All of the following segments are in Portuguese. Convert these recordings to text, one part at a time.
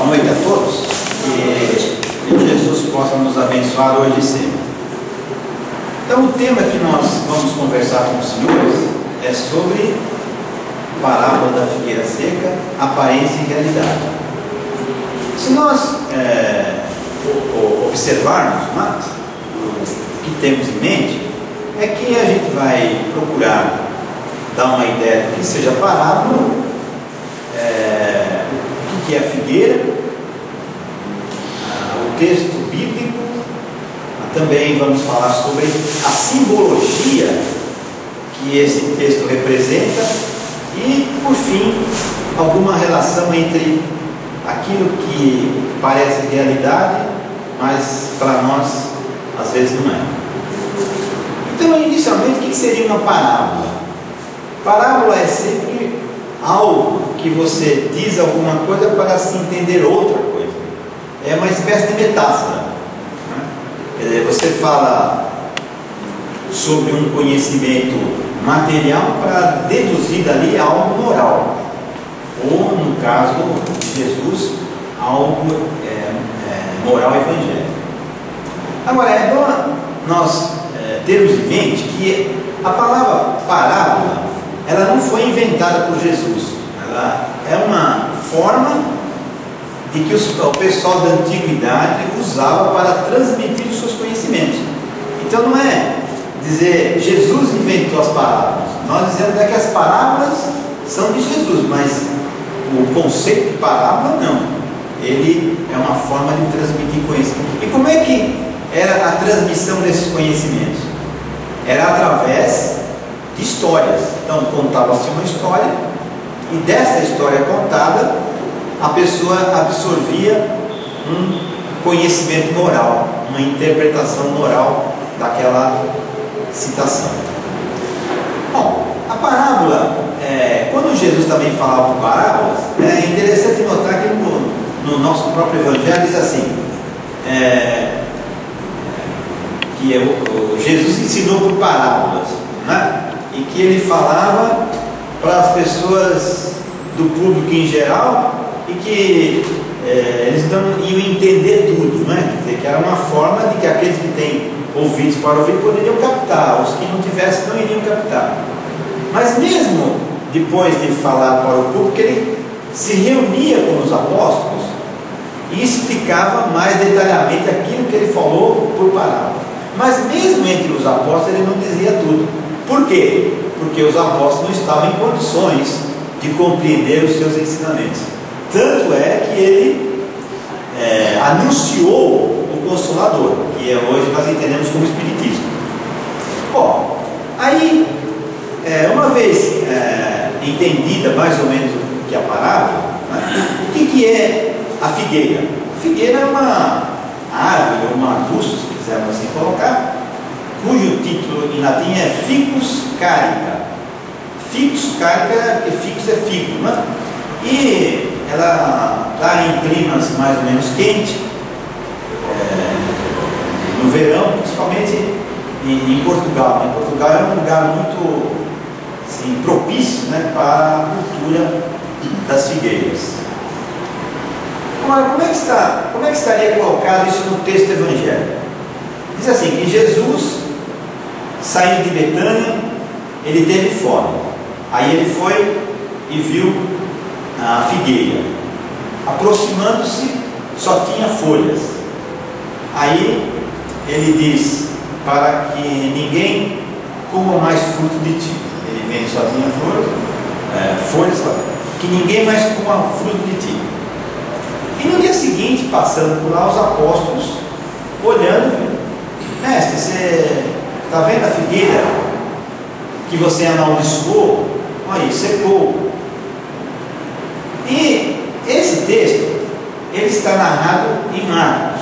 Boa noite a todos, que Jesus possa nos abençoar hoje e sempre. Então, o tema que nós vamos conversar com os senhores é sobre a parábola da figueira seca, aparência e realidade. Se nós observarmos o que temos em mente, é que a gente vai procurar dar uma ideia do que seja parábola, o que é a figueira, o texto bíblico, também vamos falar sobre a simbologia que esse texto representa e, por fim, alguma relação entre aquilo que parece realidade, mas para nós às vezes não é. Então, inicialmente, o que seria uma parábola? Parábola é sempre algo que você diz alguma coisa para se entender outra coisa. É uma espécie de metáfora, né? Quer dizer, você fala sobre um conhecimento material para deduzir dali algo moral, ou no caso de Jesus, algo moral evangélico. Agora, é bom nós termos em mente que a palavra parábola, ela não foi inventada por Jesus. Ela é uma forma de que o pessoal da antiguidade usava para transmitir os seus conhecimentos. Então não é dizer Jesus inventou as parábolas. Nós dizemos que as parábolas são de Jesus, mas o conceito de parábola não. Ele é uma forma de transmitir conhecimento. E como é que era a transmissão desses conhecimentos? Era através de histórias. Então contava-se uma história, e dessa história contada a pessoa absorvia um conhecimento moral, uma interpretação moral daquela citação. Bom, a parábola, quando Jesus também falava por parábolas, é interessante notar que no nosso próprio evangelho diz assim, que Jesus ensinou por parábolas, né? E que ele falava para as pessoas do público em geral e que eles não iam entender tudo, né? Quer dizer, que era uma forma de que aqueles que têm ouvidos para ouvir poderiam captar, os que não tivessem não iriam captar. Mas mesmo depois de falar para o público, ele se reunia com os apóstolos e explicava mais detalhadamente aquilo que ele falou por parábola. Mas mesmo entre os apóstolos ele não dizia tudo. Por quê? Porque os apóstolos não estavam em condições de compreender os seus ensinamentos. Tanto é que ele anunciou o Consolador, que hoje nós entendemos como Espiritismo. Bom, aí, uma vez entendida mais ou menos o que é a parábola, né, o que é a figueira? A figueira é uma árvore, um arbusto, se quisermos assim colocar, cujo título em latim é Ficus carica. Ficus carica, ficus é figo, né? E ela está em climas mais ou menos quentes, no verão, principalmente em Portugal. Em Portugal é um lugar muito assim, propício, né, para a cultura das figueiras. Agora, como é que estaria colocado isso no texto evangélico? Diz assim, que Jesus, saindo de Betânia, ele teve fome. Aí ele foi e viu a figueira. Aproximando-se, só tinha folhas. Aí ele diz, para que ninguém coma mais fruto de ti. Ele vem, só tinha folhas, que ninguém mais coma fruto de ti. E no dia seguinte, passando por lá, os apóstolos, olhando, mestre, você está vendo a figueira que você amaldiçoou? Aí, secou. E esse texto, ele está narrado em Marcos,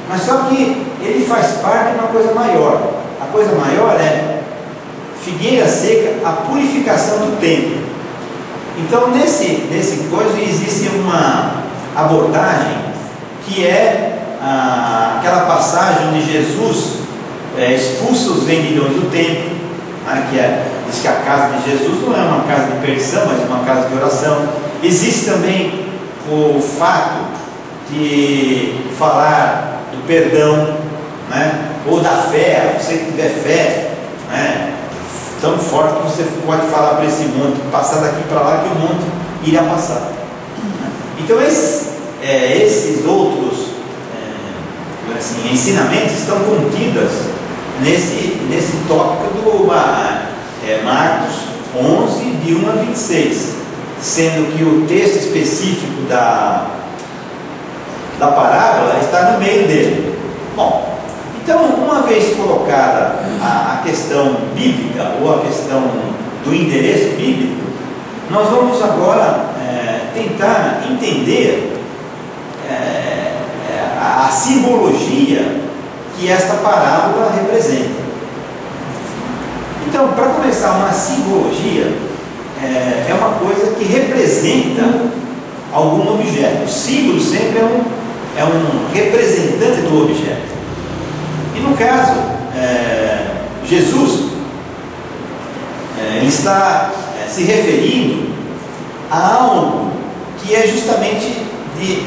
mas só que ele faz parte de uma coisa maior. A coisa maior é figueira seca, a purificação do templo. Então nesse coisa existe uma abordagem que é aquela passagem onde Jesus expulsa os vendilhões do templo, né, diz que a casa de Jesus não é uma casa de perdição, mas uma casa de oração. Existe também o fato de falar do perdão, né? Ou da fé, se você tiver fé, né? Tão forte que você pode falar para esse monte, passar daqui para lá, que o monte irá passar. Então esses outros assim, ensinamentos estão contidos nesse tópico do Marcos 11, de 1 a 26, sendo que o texto específico da parábola está no meio dele. Bom, então, uma vez colocada a questão bíblica, ou a questão do endereço bíblico, nós vamos agora tentar entender a simbologia que esta parábola representa. Então, para começar, uma simbologia é uma coisa que representa algum objeto. O símbolo sempre é um representante do objeto. E no caso, Jesus ele está se referindo a algo que é justamente de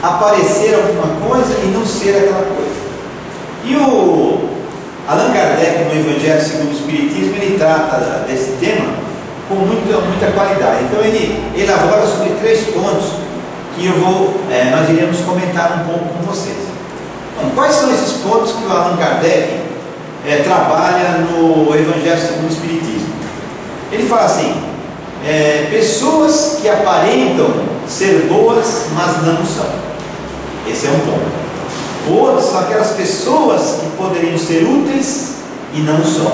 aparecer alguma coisa e não ser aquela coisa. E o Allan Kardec, no Evangelho segundo o Espiritismo, ele trata desse tema com muita qualidade. Então ele elabora sobre 3 pontos que nós iremos comentar um pouco com vocês. Bom, quais são esses pontos que o Allan Kardec trabalha no Evangelho segundo o Espiritismo? Ele fala assim: pessoas que aparentam ser boas, mas não são. Esse é um ponto. Outros são aquelas pessoas que poderiam ser úteis e não são.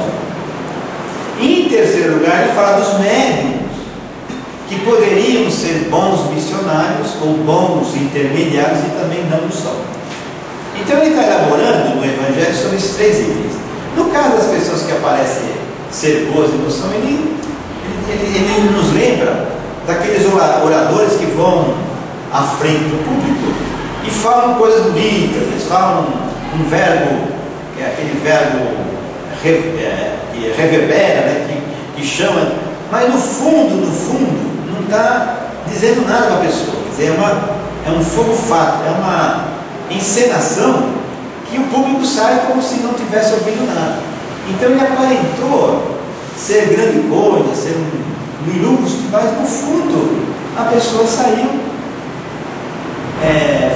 E em terceiro lugar, ele fala dos médiums, que poderiam ser bons missionários ou bons intermediários e também não são. Então ele está elaborando no Evangelho sobre esses 3 itens. No caso das pessoas que aparecem ser boas e não são, ele nos lembra daqueles oradores que vão à frente do público e falam coisas bonitas. Eles falam um verbo, que é aquele verbo que reverbera, né, que chama, mas no fundo não está dizendo nada para a pessoa. Quer dizer, é um fogo fato, é uma encenação que o público sai como se não tivesse ouvido nada. Então ele aparentou ser grande coisa, ser um ilustre, mas no fundo a pessoa saiu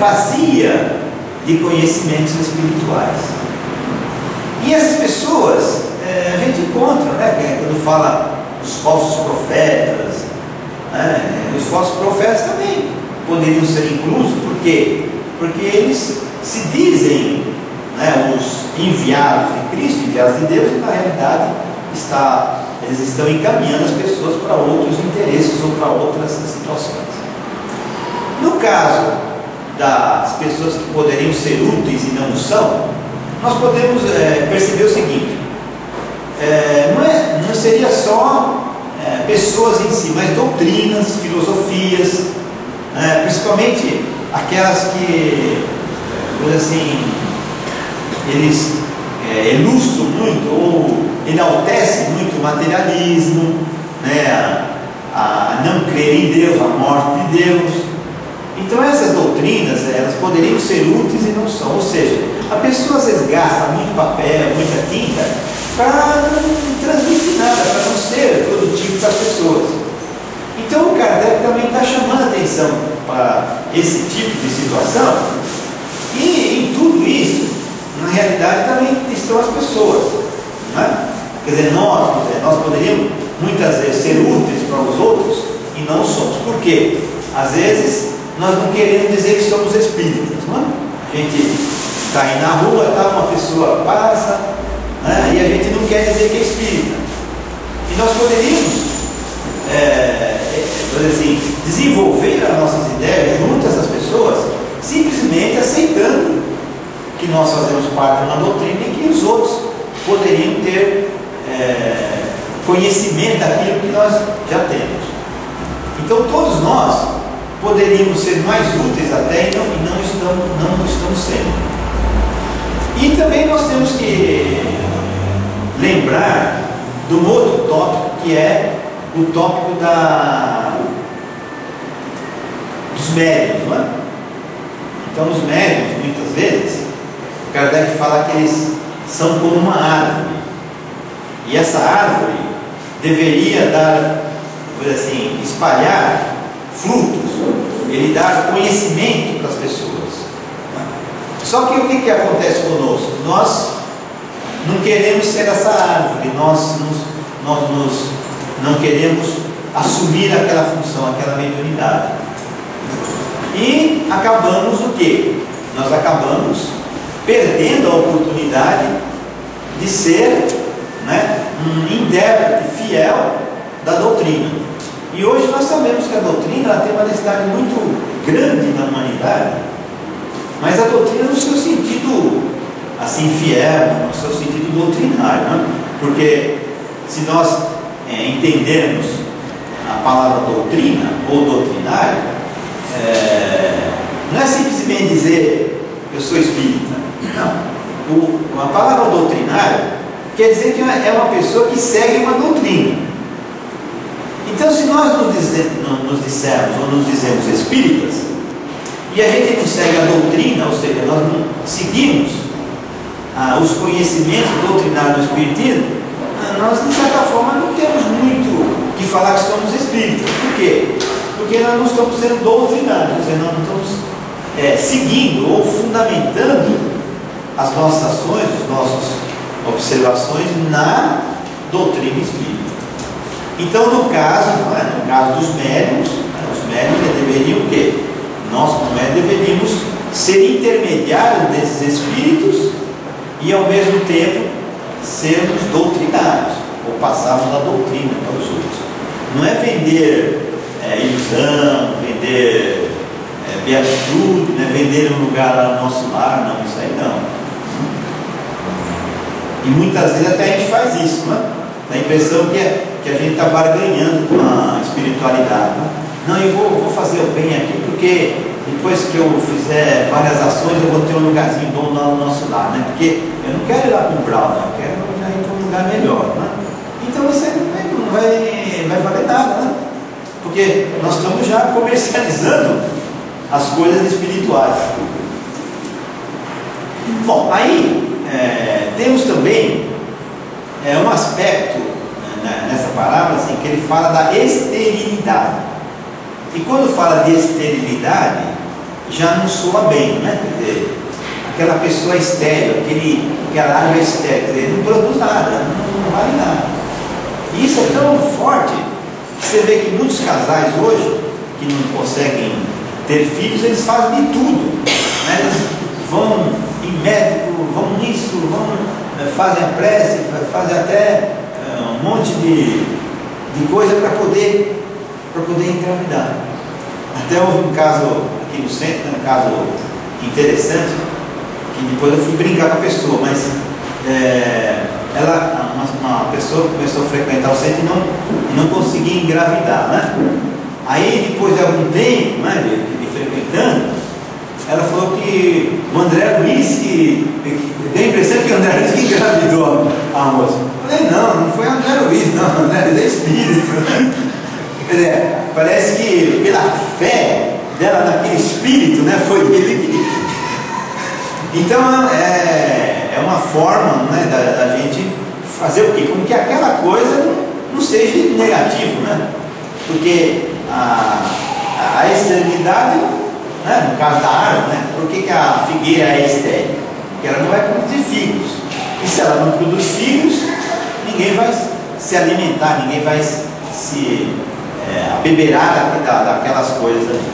vazia de conhecimentos espirituais. E essas pessoas a gente encontra, né, quando fala os falsos profetas, os falsos profetas também poderiam ser inclusos. Por quê? Porque eles se dizem, né, os enviados de Cristo, enviados de Deus, e na realidade eles estão encaminhando as pessoas para outros interesses ou para outras situações. No caso das pessoas que poderiam ser úteis e não são, nós podemos perceber o seguinte: não seria só pessoas em si, mas doutrinas, filosofias, principalmente aquelas que, assim, eles ilustram muito ou enaltecem muito o materialismo, né, a não crer em Deus, a morte de Deus. Então essas doutrinas, elas poderiam ser úteis e não são. Ou seja, a pessoa às vezes gasta muito papel, muita tinta para não transmitir nada, para não ser produtivo para as pessoas. Então o Kardec também está chamando a atenção para esse tipo de situação. E em tudo isso, na realidade, também estão as pessoas, né? Quer dizer, nós poderíamos muitas vezes ser úteis para os outros e não somos. Por quê? Às vezes nós não queremos dizer que somos espíritas, não é? A gente está aí na rua, uma pessoa passa, né, e a gente não quer dizer que é espírita. E nós poderíamos assim, desenvolver as nossas ideias junto a essas pessoas, simplesmente aceitando que nós fazemos parte de uma doutrina e que os outros poderiam ter conhecimento daquilo que nós já temos. Então todos nós poderíamos ser mais úteis até e não estamos sendo. E também nós temos que lembrar de um outro tópico, que é o tópico dos médiuns, não é? Então os médiuns, muitas vezes, o Kardec fala que eles são como uma árvore, e essa árvore deveria dar, por assim, espalhar frutos, ele dá conhecimento para as pessoas. Só que o que acontece conosco? Nós não queremos ser essa árvore, nós não queremos assumir aquela função, aquela mediunidade. E acabamos o quê? Nós acabamos perdendo a oportunidade de ser, né, um intérprete fiel da doutrina. E hoje nós sabemos que a doutrina ela tem uma necessidade muito grande na humanidade, mas a doutrina no seu sentido assim fiel, no seu sentido doutrinário, né? Porque se nós entendermos a palavra doutrina ou doutrinário, não é simplesmente dizer eu sou espírita, não. A palavra doutrinário quer dizer que é uma pessoa que segue uma doutrina. Então, se nós nos dissermos ou nos dizemos espíritas, e a gente não segue a doutrina, ou seja, nós não seguimos os conhecimentos doutrinários do espiritismo, nós de certa forma não temos muito que falar que somos espíritas. Por quê? Porque nós não estamos sendo doutrinados, ou seja, nós não estamos seguindo ou fundamentando as nossas ações, as nossas observações na doutrina espírita. Então, no caso dos médiuns, os médiuns deveriam o quê? Nós, como médiuns, deveríamos ser intermediários desses espíritos e, ao mesmo tempo, sermos doutrinários, ou passarmos a doutrina para os outros. Não é vender ilusão, vender beatitude, né? Vender um lugar lá no nosso lar, não, isso aí não. E muitas vezes até a gente faz isso, né? Dá a impressão que a gente está barganhando com a espiritualidade, né? Não, eu vou fazer o bem aqui porque depois que eu fizer várias ações eu vou ter um lugarzinho bom lá no nosso lar, né? Porque eu não quero ir lá para o Brau, né? Eu quero já ir para um lugar melhor, né? Então você não vai valer nada, né? Porque nós estamos já comercializando as coisas espirituais. Bom, aí temos também um aspecto nessa palavra assim, que ele fala da esterilidade. E quando fala de esterilidade, já não soa bem, né? Quer dizer, aquela pessoa estéril, aquela água estéril, quer dizer, não produz nada, não vale nada. E isso é tão forte que você vê que muitos casais hoje, que não conseguem ter filhos, eles fazem de tudo, né? Eles vão em médico, vão nisso, fazem a prece, fazem até um monte de coisa para poder engravidar. Até houve um caso aqui no centro, um caso interessante, que depois eu fui brincar com a pessoa, mas uma pessoa começou a frequentar o centro e não conseguia engravidar, né? Aí depois de algum tempo, né, de frequentando, ela falou que o André Luiz, deu a impressão que o André Luiz que engravidou a moça. Eu falei, não foi o André Luiz, não, o André Luiz é espírito. Quer dizer, parece que pela fé dela naquele espírito, né, foi ele que... Então é uma forma, né, da gente fazer o quê? Como que aquela coisa não seja negativa, né? Porque a esterilidade, né, no caso da árvore, né, por que a figueira é estéril? Porque ela não vai produzir figos. E se ela não produz figos, ninguém vai se alimentar, ninguém vai se abeberar daquelas coisas ali.